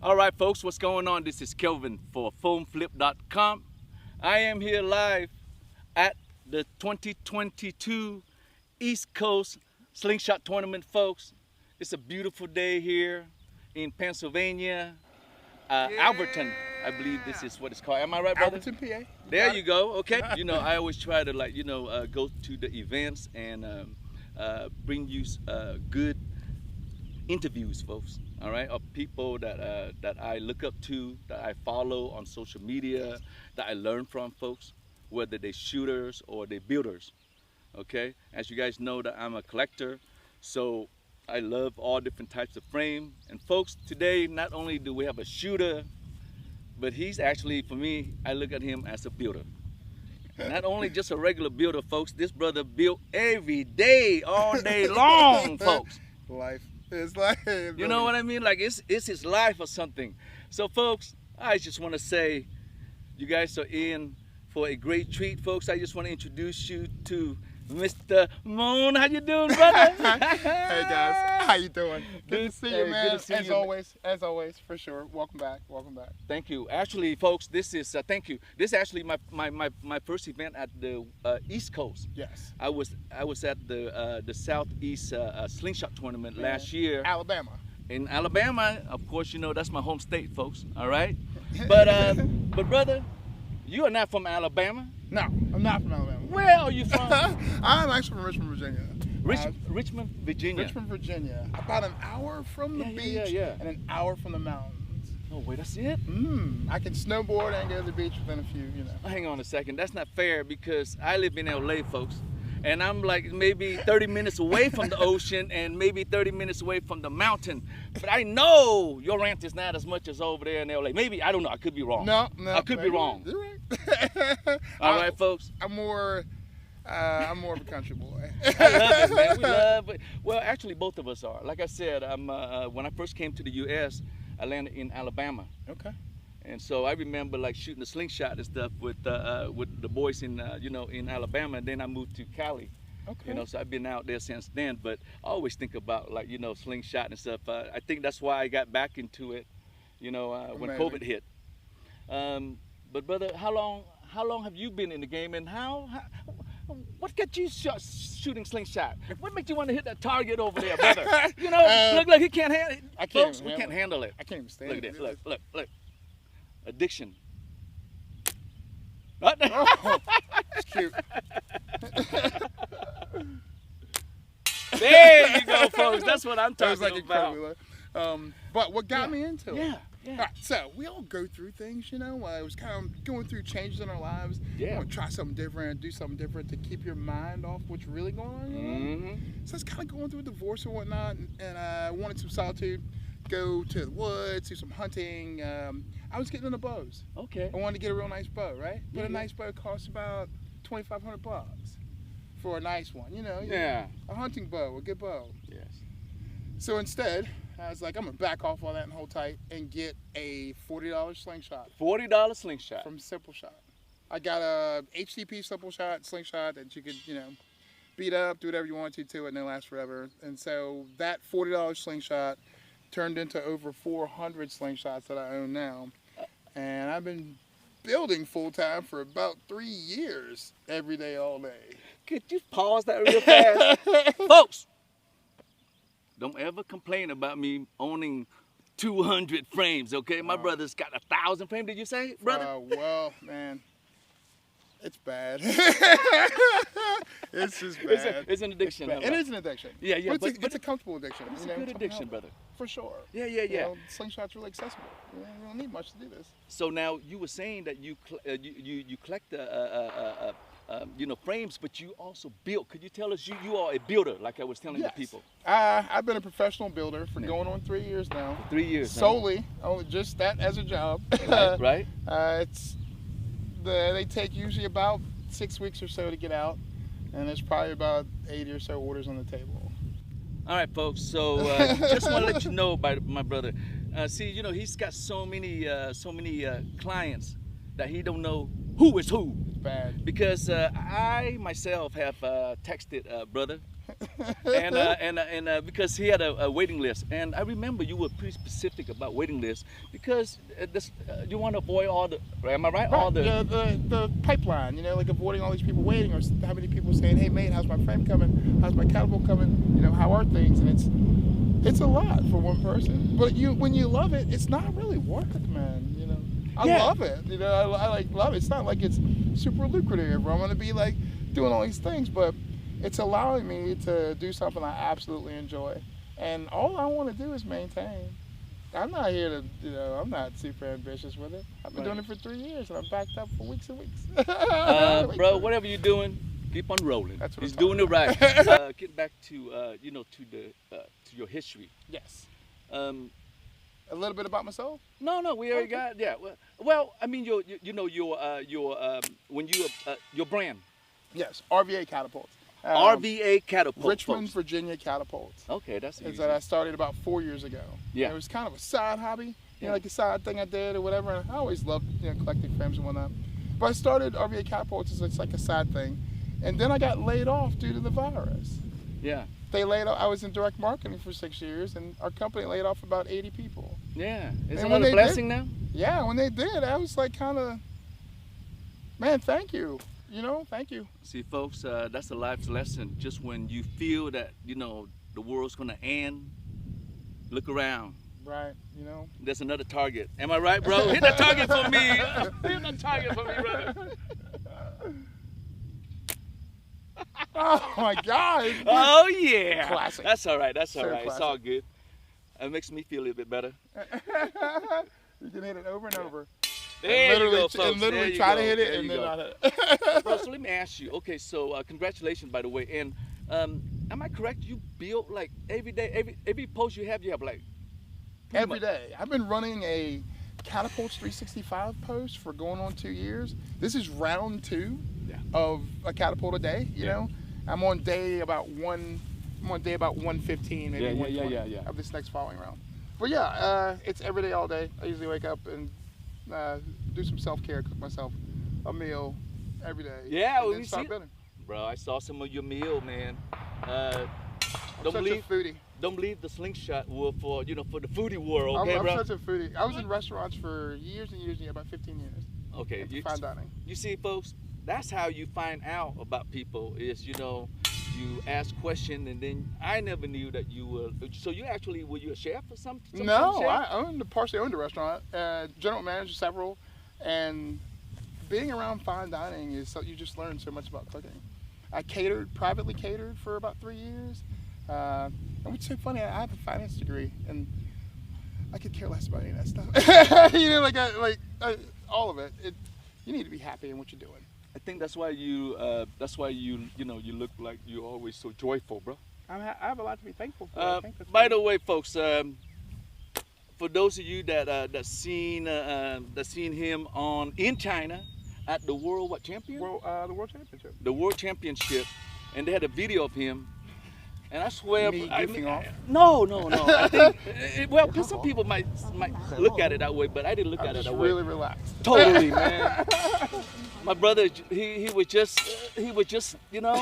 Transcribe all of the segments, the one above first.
All right, folks, what's going on? This is Kelvin for FLiP.com. I am here live at the 2022 East Coast Slingshot Tournament, folks. It's a beautiful day here in Pennsylvania. Alberton, I believe this is what it's called. Am I right, brother? Alberton, PA. There you go. Okay. You know, I always try to go to the events and bring you good interviews, folks. All right, of people that I look up to, that I follow on social media, that I learn from, folks, whether they're shooters or they're builders. Okay, as you guys know that I'm a collector, so I love all different types of frame. And folks, today not only do we have a shooter, but he's actually, for me, I look at him as a builder. Not only just a regular builder, folks. This brother built every day, all day long, folks. Life. It's like, you know what I mean? Like it's his life or something. So folks, I just want to say you guys are in for a great treat, folks. I just want to introduce you to Mr. Mone. How you doing, brother? Hey guys, how you doing? Good to see you, man. Good to see as you. always, for sure. Welcome back. Thank you. Actually, folks, this is thank you. This is actually my first event at the East Coast. Yes. I was at the Southeast Slingshot Tournament last year. Alabama. In Alabama, of course, you know that's my home state, folks. All right. But brother, you are not from Alabama. No, I'm not from Alabama. Where are you from? I'm actually from Richmond, Virginia. Richmond, Virginia. Richmond, Virginia. About an hour from the beach and an hour from the mountains. Oh wait, that's it? I can snowboard and go to the beach within a few, Hang on a second. That's not fair because I live in LA, folks. And I'm like maybe 30 minutes away from the ocean and maybe 30 minutes away from the mountain. But I know your rent is not as much as over there in LA. Maybe, I don't know, I could be wrong. No. I could be wrong. You're right. All right, folks. I'm more of a country boy. I love it, man. We love it. Well, actually, both of us are. Like I said, when I first came to the U.S., I landed in Alabama. Okay. And so I remember like shooting the slingshot and stuff with the boys in in Alabama. And then I moved to Cali. Okay. So I've been out there since then. But I always think about slingshot and stuff. I think that's why I got back into it. When COVID hit. But brother, how long have you been in the game, and what got you shooting slingshot? What makes you want to hit that target over there, brother? Look, he can't handle it. Folks, we can't handle it. I can't even stand Look it. at this. Look. Addiction. Oh, it's cute. There you go, folks. That's what I'm talking about. But what got me into it? Yeah. All right, so we all go through things, it was kind of going through changes in our lives. Yeah. You want to try something different, do something different to keep your mind off what's really going on. So it's kind of going through a divorce and whatnot, and I wanted some solitude, go to the woods, do some hunting. I was getting into bows. Okay. I wanted to get a real nice bow, right? But a Yeah. nice bow costs about $2,500 for a nice one, Yeah. A hunting bow, a good bow. Yes. So instead, I was like, I'm gonna back off all that and hold tight and get a $40 slingshot. $40 slingshot. From Simple Shot. I got a HTP Simple Shot slingshot that you could, beat up, do whatever you want to it, and it'll last forever. And so that $40 slingshot turned into over 400 slingshots that I own now. And I've been building full time for about 3 years, every day, all day. Could you pause that real fast? Folks, don't ever complain about me owning 200 frames, okay? My brother's got 1,000 frames, did you say, brother? Well, man, it's bad. It's just bad. It's an addiction. It is an addiction. Yeah, But it's a comfortable addiction. It's a good addiction, brother. For sure. Yeah. Slingshot's really accessible. You don't need much to do this. So now you were saying that you collect frames, but you also build. Could you tell us you are a builder, like I was telling the people? I've been a professional builder for going on 3 years now. 3 years. Solely, only just that as a job. Right. They take usually about 6 weeks or so to get out, and there's probably about 80 or so orders on the table. All right, folks. So just want to let you know about my brother. He's got so many clients that he don't know who is who. Bad. Because I myself have texted brother and because he had a waiting list, and I remember you were pretty specific about waiting lists because you want to avoid all the. Am I right? All the pipeline, you know, like avoiding all these people waiting, or how many people saying, "Hey, mate, how's my frame coming? How's my catapult coming? You know, how are things?" And it's a lot for one person. But when you love it, it's not really work, man. You know, I love it. You know, I like love it. It's not like it's super lucrative, or I'm gonna be like doing all these things, but it's allowing me to do something I absolutely enjoy. And all I want to do is maintain. I'm not here to, you know, I'm not super ambitious with it. I've been doing it for 3 years, and I'm backed up for weeks and weeks. Bro, whatever you're doing, keep on rolling. That's what He's I'm doing it talking right. Get back to, you know, to your history. Yes. A A little bit about myself? No, we already got, yeah. Well, I mean, your brand. Yes, RVA Catapults. RVA Catapults. Richmond, folks. Virginia Catapults. Okay, that's easy. Is that I started about 4 years ago. Yeah. It was kind of a side hobby, you know, like a side thing I did or whatever. And I always loved, you know, collecting frames and whatnot. But I started RVA Catapults as it's like a side thing. And then I got laid off due to the virus. Yeah. They laid off, I was in direct marketing for 6 years, and our company laid off about 80 people. Yeah. Is And it when a they blessing did- now? Yeah, when they did, I was like kind of, man, thank you. You know, thank you. See, folks, that's a life lesson. Just when you feel that, you know, the world's going to end, look around. Right, you know. There's another target. Am I right, bro? Hit the target for me. Hit the target for me, brother. Oh my God. Oh, yeah. Classic. That's all right. That's all So right. It's classic. all good. It makes me feel a little bit better. You can hit it over and over. There you go, folks. And literally There you try go. to hit it There and you then go. not hit it. Bro, so let me ask you. Okay, so congratulations, by the way. And am I correct? You build like every day, every post you have like pretty Every much- day. I've been running a Catapults 365 post for going on 2 years. This is round 2 of a catapult a day, you know. I'm on day about 115, maybe 120 of this next following round. But yeah, it's every day, all day. I usually wake up and do some self-care, cook myself a meal every day. Yeah, and we then see start it. building. Bro, I saw some of your meal, man. I'm Don't such believe a foodie. Don't believe the slingshot war for for the foodie world, okay, I'm bro? such a foodie. I was in restaurants for years and years, about 15 years. Okay, Fine dining. you see, folks, that's how you find out about people. Is you ask questions, and then I never knew that you were. So you actually were you a chef or something? No, I partially owned a restaurant, general manager several, and being around fine dining is so you just learn so much about cooking. I privately catered for about 3 years, and what's so funny, I have a finance degree, and I could care less about any of that stuff. You know, all of it. You need to be happy in what you're doing. I think that's why you you look like you're always so joyful, bro. I have a lot to be thankful for. I think that's By the way, folks, for those of you that seen him in China at the World Championship, the World Championship. the World Championship, and they had a video of him, and I swear, Me goofing off? No. I think, well, some people might look at it that way, but I didn't look at it that way. Really relaxed. Totally, man. My brother, he was just, you know.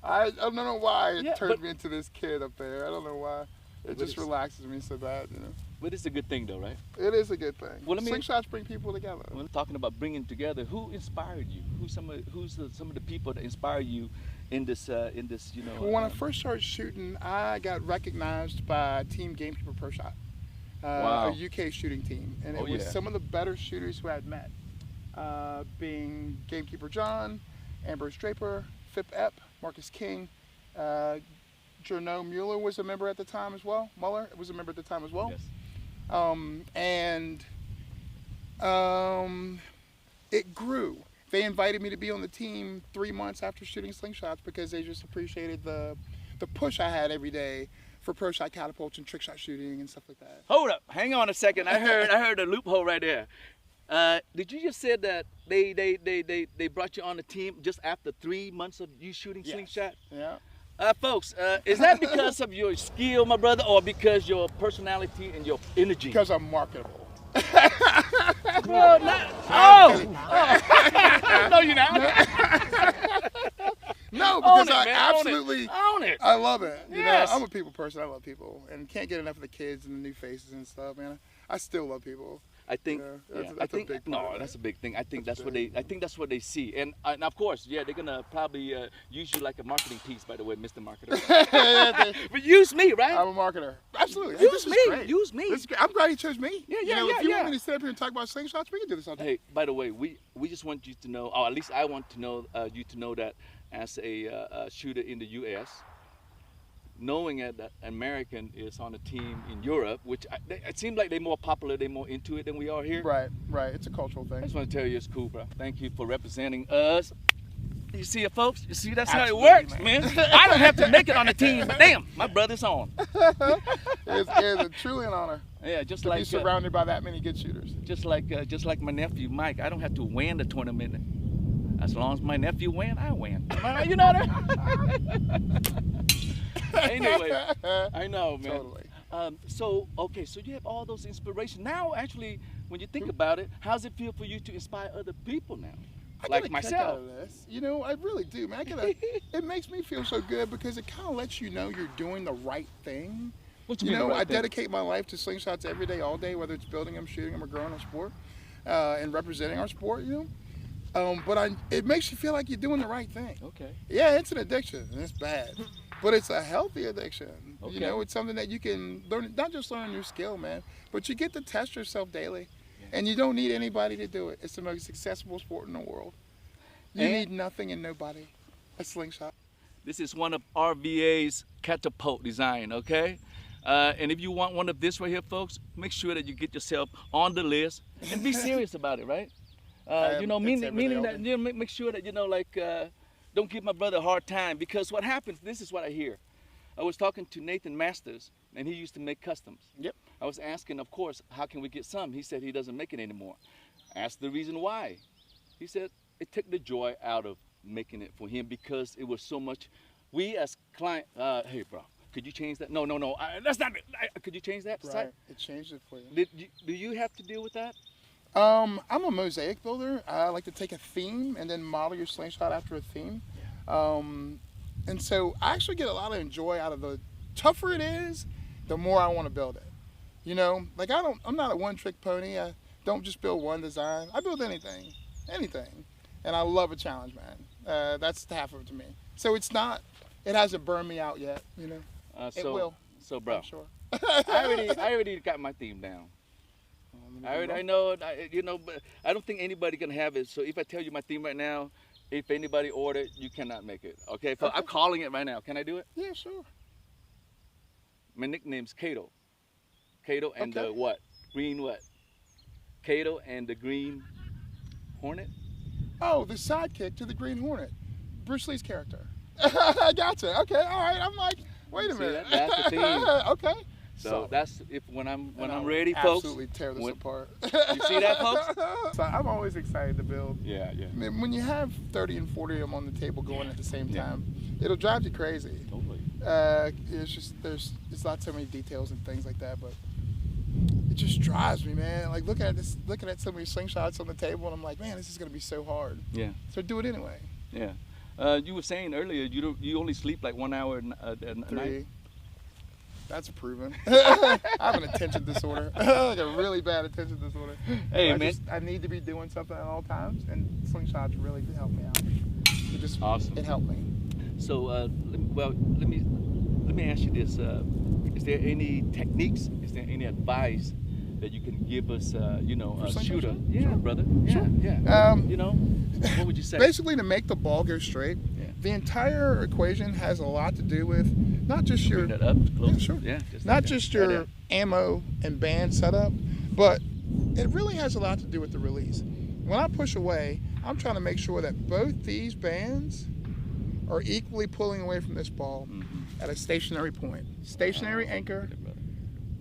I don't know why it Yeah, turned but- me into this kid up there. I don't know why. It just relaxes me so bad, you know. But it's a good thing, though, right? It is a good thing. Well, let me- Slingshots bring people together. When talking about bringing together, who inspired you? Who's some of the people that inspired you in this, you know? Well, when I first started shooting, I got recognized by Team Gamekeeper Pro Shot, Wow. a UK shooting team, and it Oh, was yeah. some of the better shooters who I had met, being Gamekeeper John, Ambrose Draper, FLiP, Marcus King, Journo Mueller was a member at the time as well. Mueller was a member at the time as well. Yes. It grew. They invited me to be on the team 3 months after shooting slingshots because they just appreciated the push I had every day for pro shot catapults and trick shot shooting and stuff like that. Hold up, hang on a second. I heard a loophole right there. Did you just say that they brought you on the team just after 3 months of you shooting slingshot? Yeah. Folks, is that because of your skill, my brother, or because your personality and your energy? Because I'm marketable. Well, not, oh! No, you're not. No, because Own it, I man. absolutely, Own it. I love it. You Yes. know, I'm a people person. I love people, and can't get enough of the kids and the new faces and stuff, man. I still love people. I think, Yeah, yeah, that's a big part no, of it. that's a big thing. I think that's what big. they, I think that's what they see, and of course, yeah, they're gonna probably use you like a marketing piece, by the way, Mr. Marketer. But use me, right? I'm a marketer. Absolutely. Hey, this Use is me. great. Use me. This is great. I'm glad you chose me. Yeah, You know, yeah, if you yeah. want me to sit up here and talk about slingshots, we can do this all day. Hey, by the way, we just want you to know, or at least I want to know you to know that as a shooter in the U.S., knowing that American is on a team in Europe, which it seems like they're more popular, they're more into it than we are here. Right, right. It's a cultural I thing. just want to tell you it's cool, bro. Thank you for representing us. You see it, folks? You see, that's Absolutely, how it works, man. I don't have to make it on the team, but damn, my brother's on. It's truly an honor Yeah, just to be like surrounded by that many good shooters. just like my nephew Mike. I don't have to win the tournament. As long as my nephew win, I win. You know that? Anyway, I know, man. Totally. So you have all those inspirations. Now, actually, when you think about it, how's it feel for you to inspire other people now? I Like get a myself. kick out of this. You know, I really do, man. It makes me feel so good because it kind of lets you know you're doing the right thing. What You mean the know, right I thing? dedicate my life to slingshots every day, all day, whether it's building them, shooting them, or growing a sport, and representing our sport. You know, but it makes you feel like you're doing the right thing. Okay. Yeah, it's an addiction, and it's bad, but it's a healthy addiction. Okay. You know, it's something that you can learn, not just learn a new skill, man, but you get to test yourself daily, and you don't need anybody to do it. It's the most accessible sport in the world. You And- need nothing and nobody. A slingshot. This is one of RVA's Catapult design, okay? And if you want one of this right here, folks, make sure that you get yourself on the list and be serious about it, right? You know, It's meaning every day, all that, day. you know, make sure that, you know, like, don't give my brother a hard time, because what happens, this is what I hear. I was talking to Nathan Masters, and he used to make customs. Yep. I was asking, of course, how can we get some? He said he doesn't make it anymore. Asked the reason why. He said it took the joy out of making it for him because it was so much. We as client, hey bro, could you change that? No, that's not it. Could you change that? Right. It changed it for you. Do you have to deal with that? I'm a mosaic builder. I like to take a theme and then model your slingshot after a theme. And so I actually get a lot of joy out of the tougher it is, the more I want to build it. You know, like I'm not a one-trick pony. I don't just build one design. I build anything. And I love a challenge, man. That's half of it to me. So it hasn't burned me out yet, you know. It will. So bro, I'm sure. I already got my theme down. I know, you know, but I don't think anybody can have it. So if I tell you my theme right now, if anybody ordered, you cannot make it. Okay, so I'm calling it right now. Can I do it? Yeah, sure. My nickname's Kato. Kato and Okay. the what? Green what? Kato and the Green Hornet? Oh, the sidekick to the Green Hornet. Bruce Lee's character. I gotcha. Okay, all right. I'm like, wait a See, minute. that's the theme. Okay. So that's when I'm I'll ready, folks. Absolutely tear this apart. You see that, folks? So I'm always excited to build. Yeah. I mean, when you have 30 and 40 of them on the table going at the same Yeah. time, it'll drive you crazy. Totally. It's just there's not so many details and things like that, but it just drives me, man. Like looking at some of these slingshots on the table, and I'm like, man, this is gonna be so hard. Yeah. So do it anyway. Yeah. You were saying earlier you only sleep like 1 hour a night. 3. That's proven. I have an attention disorder, like a really bad attention disorder. Hey, I man. I need to be doing something at all times, and slingshots really help me out. Awesome. It helped me. So, let me ask you this: is there any techniques? Is there any advice that you can give us? You know, For a slingshot? shooter. Yeah, Sure. brother. Sure. Yeah. You know, what would you say? Basically, to make the ball go straight, the entire equation has a lot to do with not just your Bring that up close. Yeah, sure. Yeah. Just not like that. just Right your there. ammo and band setup, but it really has a lot to do with the release. When I push away, I'm trying to make sure that both these bands are equally pulling away from this ball at a stationary point. Stationary anchor,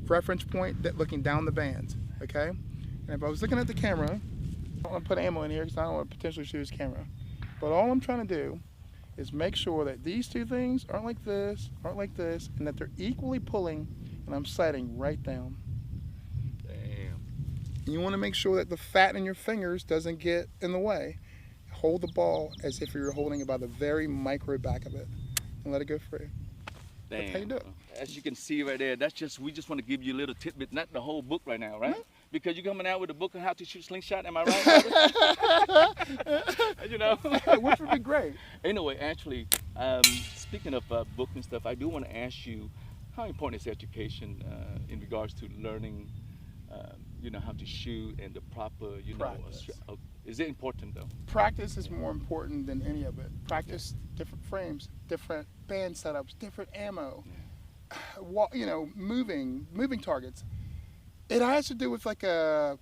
reference point that looking down the bands, okay? And if I was looking at the camera, I don't want to put ammo in here because I don't want to potentially shoot his camera. But all I'm trying to do is make sure that these two things aren't like this, and that they're equally pulling, and I'm sighting right down. Damn. And you want to make sure that the fat in your fingers doesn't get in the way. hold the ball as if you were holding it by the very micro back of it, and let it go free. Damn. That's how you do it. As you can see right there, we just want to give you a little tidbit, not the whole book right now, right? Mm-hmm. Because you're coming out with a book on how to shoot slingshot, am I right? You know? Which would be great. Anyway, actually, speaking of book and stuff, I do want to ask you, how important is education in regards to learning, you know, how to shoot and the proper, you know, is it important though? Practice is more important than any of it. Practice different frames, different band setups, different ammo, you know, moving targets. It has to do with like a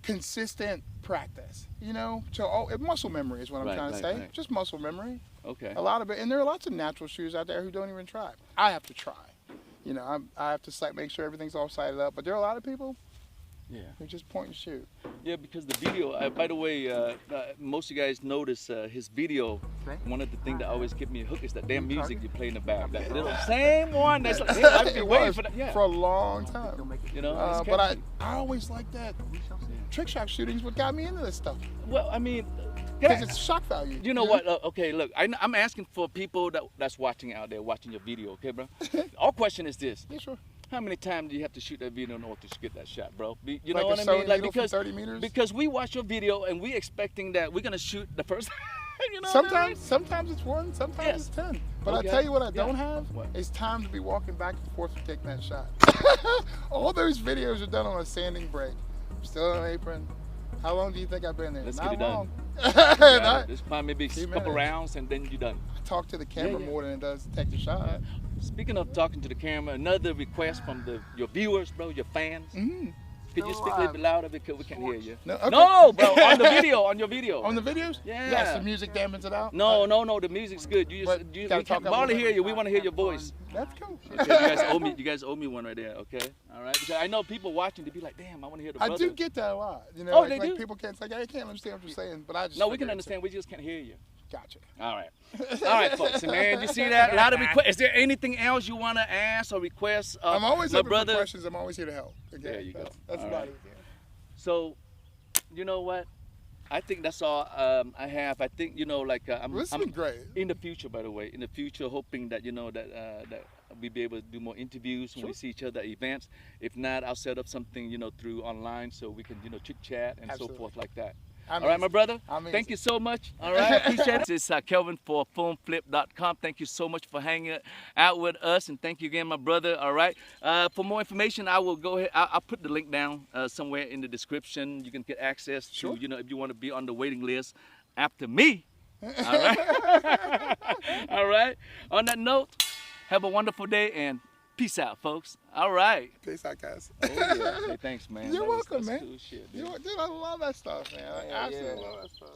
consistent practice, you know. So muscle memory is what I'm trying to say. Just muscle memory. Okay. A lot of it, and there are lots of natural shooters out there who don't even try. I have to try. You know, I have to make sure everything's all sighted up. But there are a lot of people who just point and shoot. Yeah, because the video, by the way, most of you guys notice his video. One of the things that always keep me hooked is that damn music you play in the back. That little same one. That's like, I've been waiting for that. Yeah. For a long time. You know, but I always like that. Trick shot shooting is what got me into this stuff. Well, I mean, because it's shock value. You know what? Okay, look, I'm asking for people that's watching out there, watching your video, okay, bro? Our question is this. Yeah, sure. How many times do you have to shoot that video in order to get that shot, bro? You know like what I mean? Like because 30 meters? Because we watch your video and we expecting that we're gonna shoot the first. You know sometimes it's 1, sometimes it's 10. But I tell you what I don't have is time to be walking back and forth to take that shot. All those videos are done on a sanding break. I'm still on an apron. How long do you think I've been there? Let's Not get it long. done. This probably maybe a couple rounds and then you're done. I talk to the camera more than it does to take the shot. Speaking of talking to the camera, another request from your viewers, bro, your fans. Could you speak a little bit louder because we can't hear you? No, okay. No, bro, on the video, on your video. On the videos? Yeah. Yes, the music dampens it out? No, the music's good. We want to hear you. We want to hear your voice. That's cool. Okay, you guys owe me one right there, okay? All right? Because I know people watching, they'll be like, damn, I want to hear the brother. I do get that a lot. You know, they do? People can't say, I can't understand what you're saying, but I just... No, we can understand. We just can't hear you. Gotcha. All right. All right, folks. Man, you see that? A lot of requests. Is there anything else you want to ask or request? I'm always open for questions. I'm always here to help. Okay? There you go. That's about it. So, you know what? I think that's all I have. I think, you know, like I'm great. In the future, by the way, in the future, hoping that, you know, that we'll be able to do more interviews when we see each other at events. If not, I'll set up something, you know, through online so we can, you know, chit chat and so forth like that. All right, my brother. Thank you so much. All right, appreciate it. This is Kelvin for FilmFlip.com. Thank you so much for hanging out with us, and thank you again, my brother. All right. For more information, I will go ahead. I'll put the link down somewhere in the description. You can get access to, you know, if you want to be on the waiting list after me. All right. All right. On that note, have a wonderful day and peace out, folks. All right. Peace out, guys. Oh, yeah. Hey, thanks, man. You're welcome, man. Cool shit, dude, I love that stuff, man. I absolutely love that stuff.